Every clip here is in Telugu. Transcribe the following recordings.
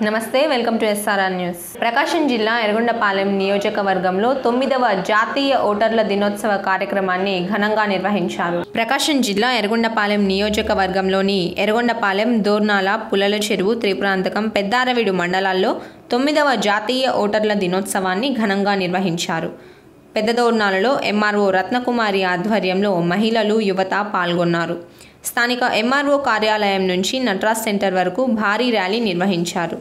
నమస్తే, వెల్కమ్ టు ఎస్ఆర్ఆర్ న్యూస్. ప్రకాశం జిల్లా ఎర్రగొండపాలెం నియోజకవర్గంలో 9వ జాతీయ ఓటర్ల దినోత్సవ కార్యక్రమాన్ని ఘనంగా నిర్వహించారు. ప్రకాశం జిల్లా ఎర్రగొండపాలెం నియోజకవర్గంలోని ఎర్రగొండపాలెం, దోర్నాల, పుల్లల చెరువు, త్రిపురాంతకం, పెద్దారవీడు మండలాల్లో 9వ జాతీయ ఓటర్ల దినోత్సవాన్ని ఘనంగా నిర్వహించారు. పెద్దదోర్నాలలో ఎంఆర్ఓ రత్నకుమారి ఆధ్వర్యంలో మహిళలు, యువత పాల్గొన్నారు. స్థానిక ఎంఆర్ఓ కార్యాలయం నుంచి నట్రాజ్ సెంటర్ వరకు భారీ ర్యాలీ నిర్వహించారు.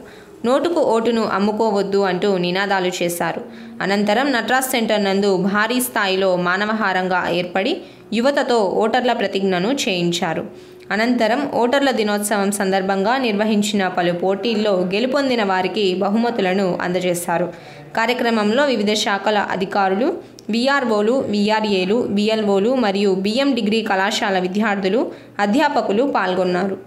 నోటుకు ఓటును అమ్ముకోవద్దు అంటూ నినాదాలు చేశారు. అనంతరం నట్రాజ్ సెంటర్ నందు భారీ స్థాయిలో మానవహారంగా ఏర్పడి యువతతో ఓటర్ల ప్రతిజ్ఞను చేయించారు. అనంతరం ఓటర్ల దినోత్సవం సందర్భంగా నిర్వహించిన పలు పోటీల్లో గెలుపొందిన వారికి బహుమతులను అందజేశారు. కార్యక్రమంలో వివిధ శాఖల అధికారులు, వీఆర్ఓలు, వీఆర్ఏలు, బిఎల్ఓలు మరియు బిఎం డిగ్రీ కళాశాల విద్యార్థులు, అధ్యాపకులు పాల్గొన్నారు.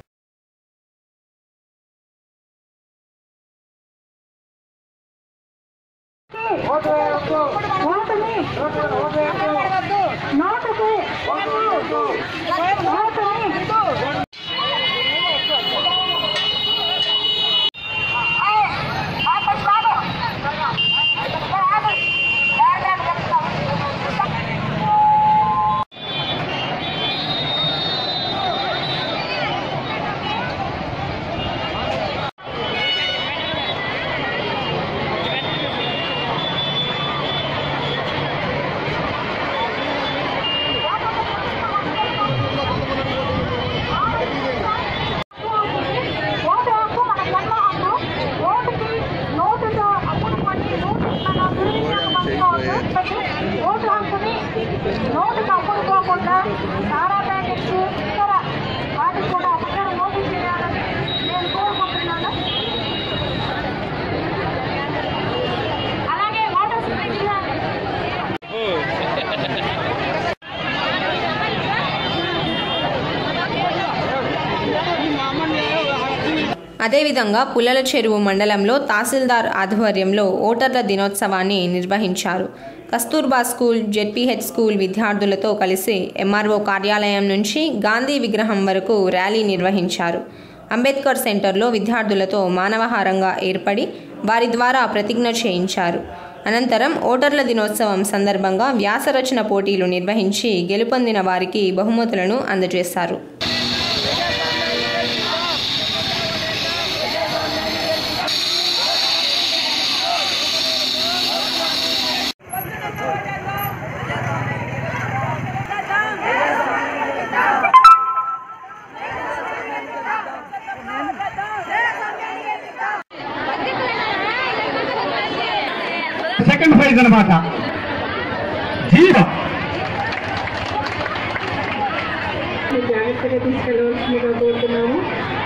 నోటు తప్పుడుకోకుండా సారా ప్యాకెట్స్ ఇతర వాటికి కూడా ఒకసారి నోటీస్ చేయాలని నేను కోరుకుంటున్నాను. అలాగే వాటర్ అదేవిధంగా పుల్లల చెరువు మండలంలో తహసీల్దార్ ఆధ్వర్యంలో ఓటర్ల దినోత్సవాన్ని నిర్వహించారు. కస్తూర్బా స్కూల్, జెడ్పీహెచ్ స్కూల్ విద్యార్థులతో కలిసి ఎంఆర్ఓ కార్యాలయం నుంచి గాంధీ విగ్రహం వరకు ర్యాలీ నిర్వహించారు. అంబేద్కర్ సెంటర్లో విద్యార్థులతో మానవహారంగా ఏర్పడి వారి ద్వారా ప్రతిజ్ఞ చేయించారు. అనంతరం ఓటర్ల దినోత్సవం సందర్భంగా వ్యాసరచన పోటీలు నిర్వహించి గెలుపొందిన వారికి బహుమతులను అందజేశారు. సెకండ్ ప్రైజ్ అనమాట. జాగ్రత్తగా తీసుకెళ్ళవలసిందిగా కోరుతున్నాము.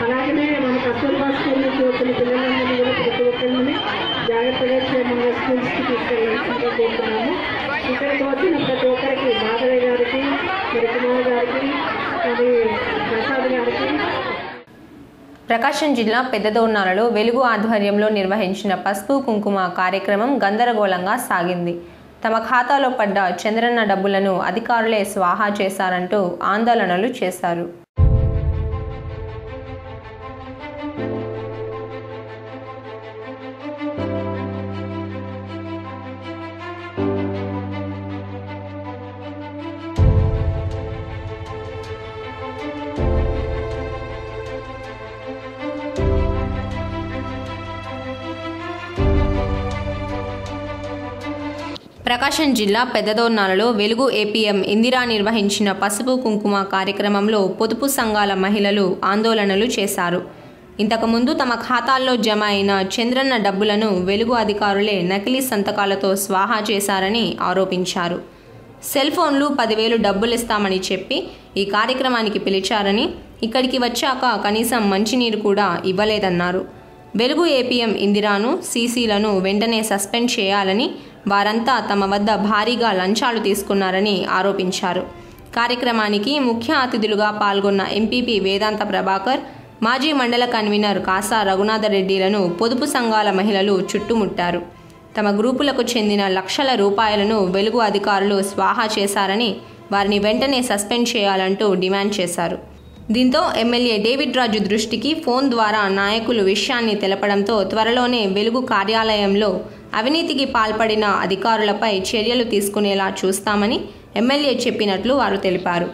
అలాగనే మన కస్తూర్బా స్కూల్ నుంచి వచ్చిన పిల్లలందరినీ కూడా ప్రతి ఒక్కరిని జాగ్రత్తగా క్షేమంగా స్కూల్స్కి తీసుకెళ్ళవలసిందిగా కోరుతున్నాము. ఇక్కడికి వచ్చిన ప్రతి ఒక్కరికి, మాధవి గారికి, మరి కుమార్ గారికి, మరి ప్రసాద్ గారికి. ప్రకాశం జిల్లా పెద్దదోర్నాలలో వెలుగు ఆధ్వర్యంలో నిర్వహించిన పసుపు కుంకుమ కార్యక్రమం గందరగోళంగా సాగింది. తమ ఖాతాలో పడ్డ చంద్రన్న డబ్బులను అధికారులే స్వాహా చేశారంటూ ఆందోళనలు చేశారు. ప్రకాశం జిల్లా పెద్దదోర్నాలలో వెలుగు ఏపీఎం ఇందిరా నిర్వహించిన పసుపు కుంకుమ కార్యక్రమంలో పొదుపు సంఘాల మహిళలు ఆందోళనలు చేశారు. ఇంతకుముందు తమ ఖాతాల్లో జమ అయిన చంద్రన్న డబ్బులను వెలుగు అధికారులే నకిలీ సంతకాలతో స్వాహా చేశారని ఆరోపించారు. సెల్ ఫోన్లు 10,000 డబ్బులిస్తామని చెప్పి ఈ కార్యక్రమానికి పిలిచారని, ఇక్కడికి వచ్చాక కనీసం మంచినీరు కూడా ఇవ్వలేదన్నారు. వెలుగు ఏపీఎం ఇందిరాను, సీసీలను వెంటనే సస్పెండ్ చేయాలని, వారంతా తమ వద్ద భారీగా లంచాలు తీసుకున్నారని ఆరోపించారు. కార్యక్రమానికి ముఖ్య అతిథులుగా పాల్గొన్న ఎంపీపీ వేదాంత ప్రభాకర్, మాజీ మండల కన్వీనర్ కాసా రఘునాథరెడ్డిలను పొదుపు సంఘాల మహిళలు చుట్టుముట్టారు. తమ గ్రూపులకు చెందిన లక్షల రూపాయలను వెలుగు అధికారులు స్వాహా చేశారని, వారిని వెంటనే సస్పెండ్ చేయాలంటూ డిమాండ్ చేశారు. దీంతో ఎమ్మెల్యే డేవిడ్ రాజు దృష్టికి ఫోన్ ద్వారా నాయకులు విషయాన్ని తెలపడంతో త్వరలోనే వెలుగు కార్యాలయంలో అవినీతికి పాల్పడిన అధికారులపై చర్యలు తీసుకునేలా చూస్తామని ఎమ్మెల్యే చెప్పినట్లు వారు తెలిపారు.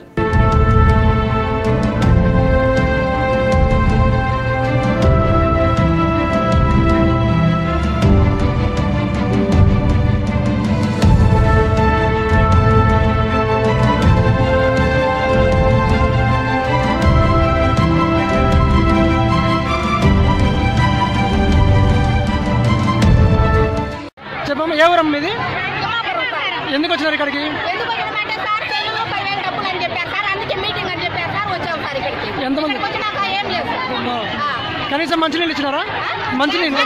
చెప్పమ్మా, ఏ ఊరమ్మ ఇది? ఎందుకు వచ్చినారు ఇక్కడికి? ఎంతమంది? కనీసం మంచినీళ్ళు ఇచ్చినారా? మంచినీళ్ళు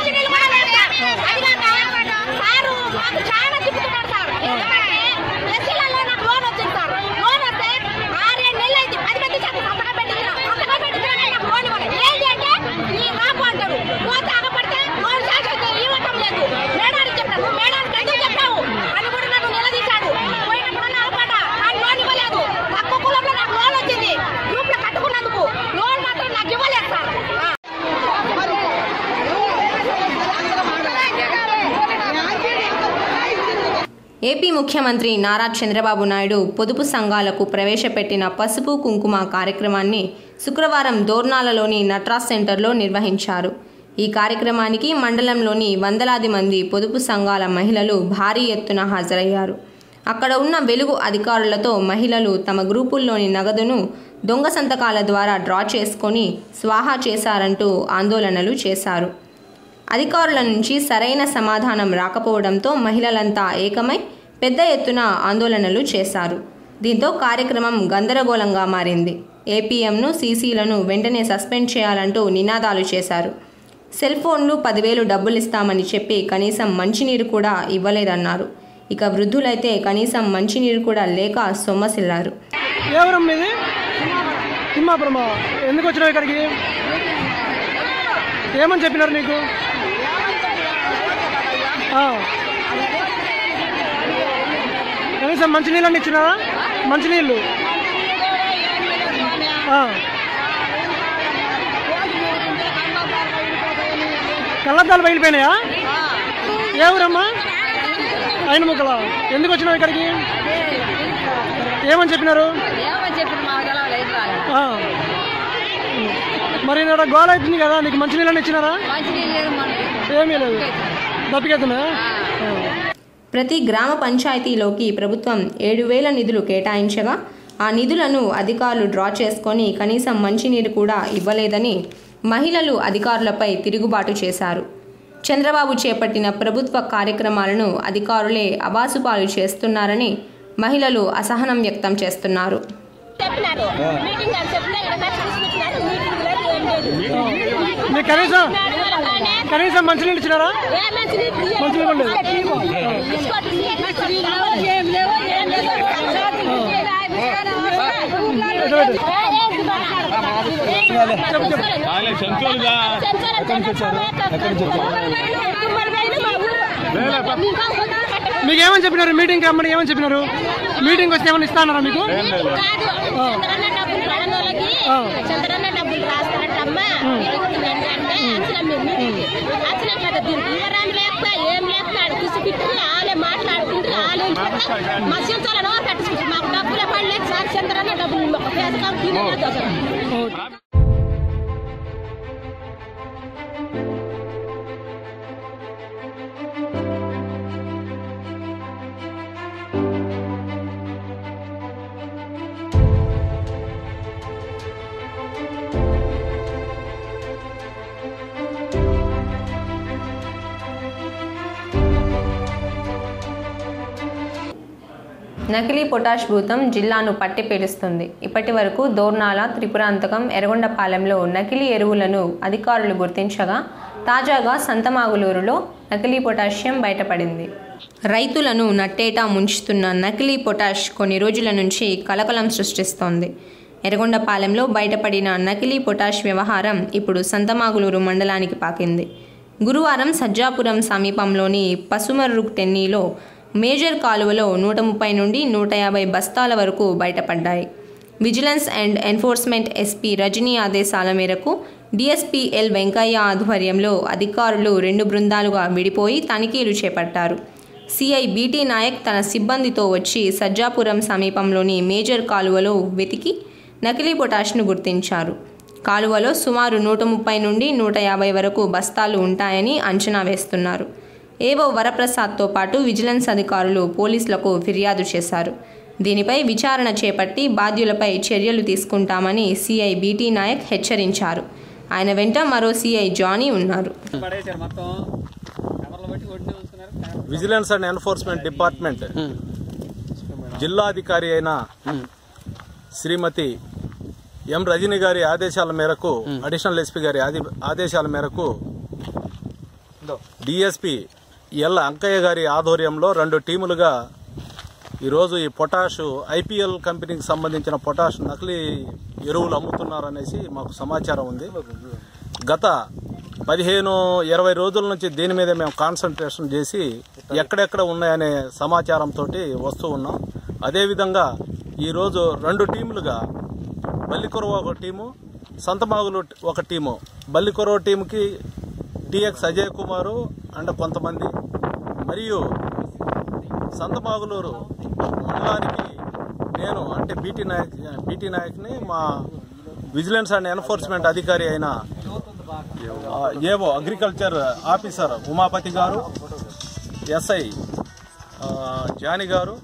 ఏపీ ముఖ్యమంత్రి నారా చంద్రబాబు నాయుడు పొదుపు సంఘాలకు ప్రవేశపెట్టిన పసుపు కుంకుమ కార్యక్రమాన్ని శుక్రవారం దోర్నాలలోని నట్రాజ్ సెంటర్లో నిర్వహించారు. ఈ కార్యక్రమానికి మండలంలోని వందలాది మంది పొదుపు సంఘాల మహిళలు భారీ ఎత్తున హాజరయ్యారు. అక్కడ ఉన్న వెలుగు అధికారులతో మహిళలు తమ గ్రూపుల్లోని నగదును దొంగ సంతకాల ద్వారా డ్రా చేసుకొని స్వాహా చేశారంటూ ఆందోళనలు చేశారు. అధికారుల నుంచి సరైన సమాధానం రాకపోవడంతో మహిళలంతా ఏకమై పెద్ద ఎత్తున ఆందోళనలు చేశారు. దీంతో కార్యక్రమం గందరగోళంగా మారింది. ఏపీఎంను, సీసీలను వెంటనే సస్పెండ్ చేయాలంటూ నినాదాలు చేశారు. సెల్ ఫోన్లు 10,000 డబ్బులిస్తామని చెప్పి కనీసం మంచినీరు కూడా ఇవ్వలేదన్నారు. ఇక వృద్ధులైతే కనీసం మంచినీరు కూడా లేక సొమ్మసిల్లారు. ఎందుకు వచ్చినావు ఇక్కడికి? ఏమని చెప్పినారు నీకు? కనీసం మంచినీళ్ళు అని ఇచ్చినారా? మంచినీళ్ళు కళ్ళద్దాలు బయలుపోయినాయా? ఏ ఊరమ్మా? అయిన ముక్కల. ఎందుకు వచ్చినావు ఇక్కడికి? ఏమని చెప్పినారు? మరి ఇక్కడ గోల అవుతుంది కదా, నీకు మంచినీళ్ళని ఇచ్చినారా? ఏమీ లేదు, దప్పికెత్తున్నా. ప్రతి గ్రామ పంచాయతీలోకి ప్రభుత్వం 7,000 నిధులు కేటాయించగా ఆ నిధులను అధికారులు డ్రా చేసుకొని కనీసం మంచినీరు కూడా ఇవ్వలేదని మహిళలు అధికారులపై తిరుగుబాటు చేశారు. చంద్రబాబు చేపట్టిన ప్రభుత్వ కార్యక్రమాలను అధికారులే అబాసుపాలు చేస్తున్నారని మహిళలు అసహనం వ్యక్తం చేస్తున్నారు. కనీసం మంచినీళ్ళు ఇచ్చినారా? మంచినీళ్ళు మీకు ఏమని చెప్పినారు? మీటింగ్ రమ్మని ఏమని చెప్పినారు? మీటింగ్ వస్తే ఏమన్నా ఇస్తానారా మీకు? మాకు డబ్బులు పడలేదు సార్, చంద్రన్న డబ్బులు నకిలీ పొటాష్ భూతం జిల్లాను పట్టి పీడిస్తుంది. ఇప్పటి వరకు దోర్నాల, త్రిపురాంతకం, ఎర్రగొండపాలెంలో నకిలీ ఎరువులను అధికారులు గుర్తించగా తాజాగా సంతమాగులూరులో నకిలీ పొటాషియం బయటపడింది. రైతులను నట్టేటా ముంచుతున్న నకిలీ పొటాష్ కొన్ని రోజుల నుంచి కలకలం సృష్టిస్తోంది. ఎర్రగొండపాలెంలో బయటపడిన నకిలీ పొటాష్ వ్యవహారం ఇప్పుడు సంతమాగులూరు మండలానికి పాకింది. గురువారం సజ్జాపురం సమీపంలోని పసుమర్రు టెన్నీలో మేజర్ కాలువలో 130 నుండి 150 బస్తాల వరకు బయటపడ్డాయి. Vigilance and enforcement SP Rajani ఆదేశాల మేరకు డీఎస్పీ ఎల్ వెంకయ్య ఆధ్వర్యంలో అధికారులు 2 బృందాలుగా విడిపోయి తనిఖీలు చేపట్టారు. సిఐ బీటీ నాయక్ తన సిబ్బందితో వచ్చి సజ్జాపురం సమీపంలోని మేజర్ కాలువలో వెతికి నకిలీ పొటాష్ను గుర్తించారు. కాలువలో సుమారు 130 నుండి 150 వరకు బస్తాలు ఉంటాయని అంచనా వేస్తున్నారు. ఏవో వరప్రసాద్తో పాటు విజిలెన్స్ అధికారులు పోలీసులకు ఫిర్యాదు చేశారు. దీనిపై విచారణ చేపట్టి బాధ్యులపై చర్యలు తీసుకుంటామని సిఐ బీటీ నాయక్ హెచ్చరించారు. ఆయన వెంట మరో సిఐ జానీ ఉన్నారు. విజిలెన్స్ అండ్ ఎన్ఫోర్స్మెంట్ డిపార్ట్మెంట్ జిల్లాధికారి అయిన శ్రీమతి ఎం రజనీ గారి ఆదేశాల మేరకు, అడిషనల్ ఎస్పీ గారి ఆదేశాల మేరకు డిఎస్పీ ఎల్ అంకయ్య గారి ఆధ్వర్యంలో 2 టీములుగా ఈరోజు ఈ పొటాష్ ఐపీఎల్ కంపెనీకి సంబంధించిన పొటాష్ నకిలీ ఎరువులు అమ్ముతున్నారనేసి మాకు సమాచారం ఉంది. గత 15-20 రోజుల నుంచి దీని మీద మేము కాన్సన్ట్రేషన్ చేసి ఎక్కడెక్కడ ఉన్నాయనే సమాచారంతో వస్తూ ఉన్నాం. అదేవిధంగా ఈరోజు 2 టీములుగా బల్లికొరవ ఒక టీము, సంతమాగులు ఒక టీము. బల్లికొరవ టీంకి టిఎక్స్ అజయ్ కుమారు అండ్ కొంతమంది, మరియు సంతమాగులూరు మండలానికి నేను అంటే బీటీ నాయక్ని మా విజిలెన్స్ అండ్ ఎన్ఫోర్స్మెంట్ అధికారి అయిన ఏవో అగ్రికల్చర్ ఆఫీసర్ ఉమాపతి గారు, ఎస్ఐ జానీ గారు,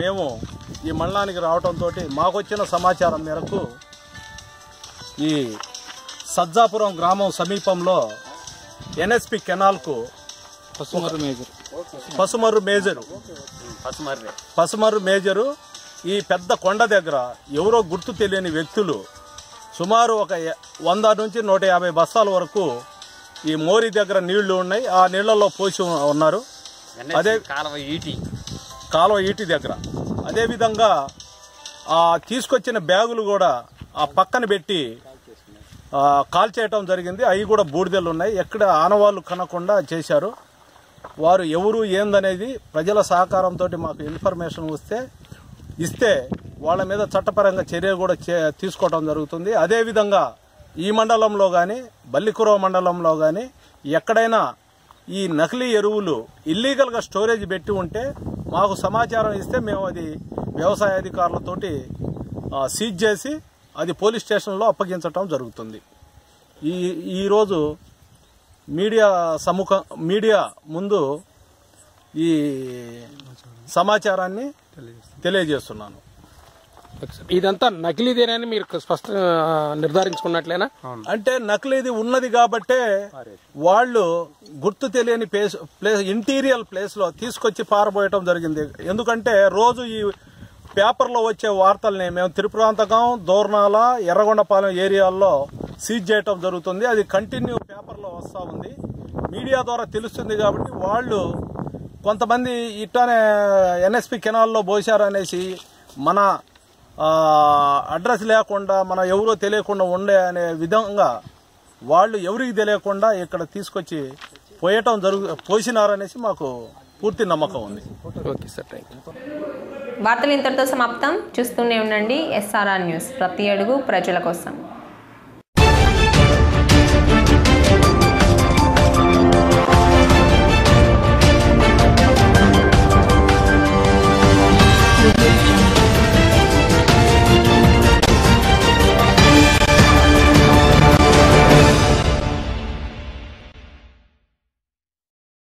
మేము ఈ మండలానికి రావడంతో మాకొచ్చిన సమాచారం మేరకు ఈ సజ్జాపురం గ్రామం సమీపంలో ఎన్ఎస్పి కెనాల్కు పసుమర్రు మేజరు ఈ పెద్ద కొండ దగ్గర ఎవరో గుర్తు తెలియని వ్యక్తులు సుమారు ఒక 100 నుంచి 150 బస్తాల వరకు ఈ మోరి దగ్గర నీళ్లు ఉన్నాయి, ఆ నీళ్లలో పోసి ఉన్నారు. అదే కాలువ ఈటి దగ్గర. అదేవిధంగా ఆ తీసుకొచ్చిన బ్యాగులు కూడా ఆ పక్కన పెట్టి కాల్ చేయటం జరిగింది. అవి కూడా బూడిదలు ఉన్నాయి. ఎక్కడ ఆనవాళ్లు కనకుండా చేశారు. వారు ఎవరు ఏందనేది ప్రజల సహకారంతో మాకు ఇన్ఫర్మేషన్ ఇస్తే వాళ్ళ మీద చట్టపరంగా చర్య కూడా తీసుకోవడం జరుగుతుంది. అదేవిధంగా ఈ మండలంలో కానీ బల్లికురవ మండలంలో కానీ ఎక్కడైనా ఈ నకిలీ ఎరువులు ఇల్లీగల్గా స్టోరేజ్ పెట్టి ఉంటే మాకు సమాచారం ఇస్తే మేము అది వ్యవసాయ అధికారులతోటి సీజ్ చేసి అది పోలీస్ స్టేషన్లో అప్పగించడం జరుగుతుంది. ఈరోజు మీడియా ముందు ఈ సమాచారాన్ని తెలియజేస్తున్నాను. ఇదంతా నకిలీదేనని మీరు స్పష్టంగా నిర్ధారించుకున్నట్లేనా? అంటే నకిలీది ఉన్నది కాబట్టే వాళ్ళు గుర్తు తెలియని ప్లేస్ ఇంటీరియర్ ప్లేస్ లో తీసుకొచ్చి పారబోయటం జరిగింది. ఎందుకంటే రోజు ఈ పేపర్లో వచ్చే వార్తల్ని మేము తిరుపరాంతకం, దోర్నాల, ఎర్రగొండపాలెం ఏరియాల్లో సీజ్ చేయటం జరుగుతుంది. అది కంటిన్యూ పేపర్లో వస్తూ ఉంది. మీడియా ద్వారా తెలుస్తుంది కాబట్టి వాళ్ళు కొంతమంది ఇట్లానే ఎన్ఎస్పి కెనాల్లో పోశారనేసి మన అడ్రస్ లేకుండా మన ఎవరో తెలియకుండా ఉండే అనే విధంగా వాళ్ళు ఎవరికి తెలియకుండా ఇక్కడ తీసుకొచ్చి పోసినారనేసి మాకు పూర్తి నమ్మకం ఉంది. Okay sir, thank you. వార్తలు ఇంతటితో సమాప్తం. చూస్తూనే ఉండండి SRR న్యూస్, ప్రతి అడుగు ప్రజల కోసం.